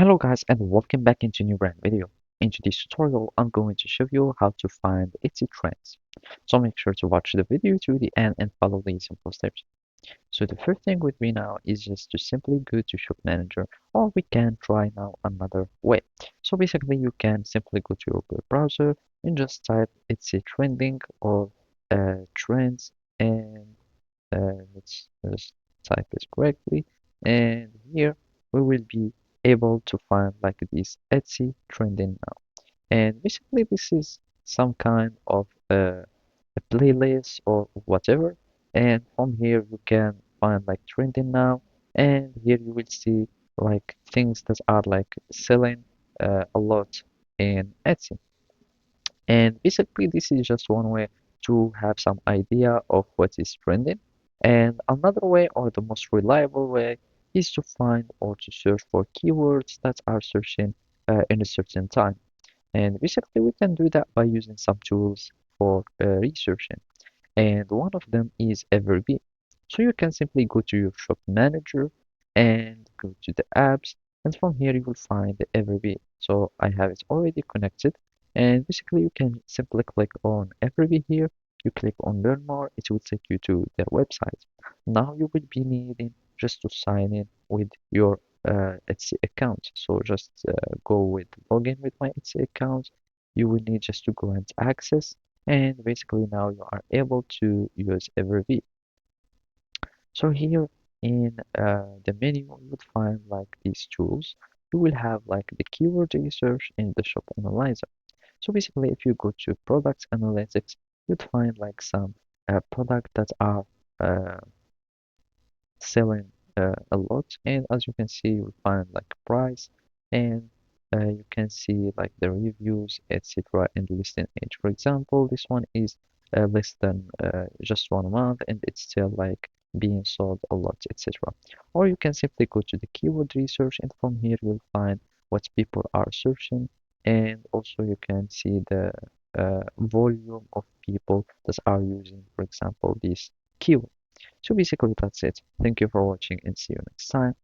Hello guys and welcome back into a new brand video. In today's tutorial, I'm going to show you how to find Etsy trends. So make sure to watch the video to the end and follow these simple steps. So the first thing with me now is just to simply go to Shop Manager, or we can try now another way. So basically you can simply go to your web browser and just type Etsy trending or trends, and let's just type it correctly, and here we will be able to find like this Etsy trending now. And basically this is some kind of a playlist or whatever, and from here you can find like trending now, and here you will see like things that are like selling a lot in Etsy. And basically, this is just one way to have some idea of what is trending. And another way, or the most reliable way, is to find or to search for keywords that are searching in a certain time. And basically, we can do that by using some tools for researching. And one of them is Everbee. So you can simply go to your shop manager and go to the apps, and from here you will find the Everbee. So I have it already connected, and basically you can simply click on Everbee here. You click on learn more, it will take you to their website. Now you will be needing just to sign in with your Etsy account. So just go with login with my Etsy account. You will need just to grant access, and basically now you are able to use Everbee. So here in the menu you would find like these tools. You will have like the keyword research in the shop analyzer. So basically if you go to product analytics, you'd find like some product that are uh, selling a lot, and as you can see you find like price, and you can see like the reviews, etc., and listing age. For example, this one is less than just 1 month and it's still like being sold a lot, etc. Or you can simply go to the keyword research, and from here you'll find what people are searching, and also you can see the volume of people that are using, for example, this keyword. So basically that's it. Thank you for watching and see you next time.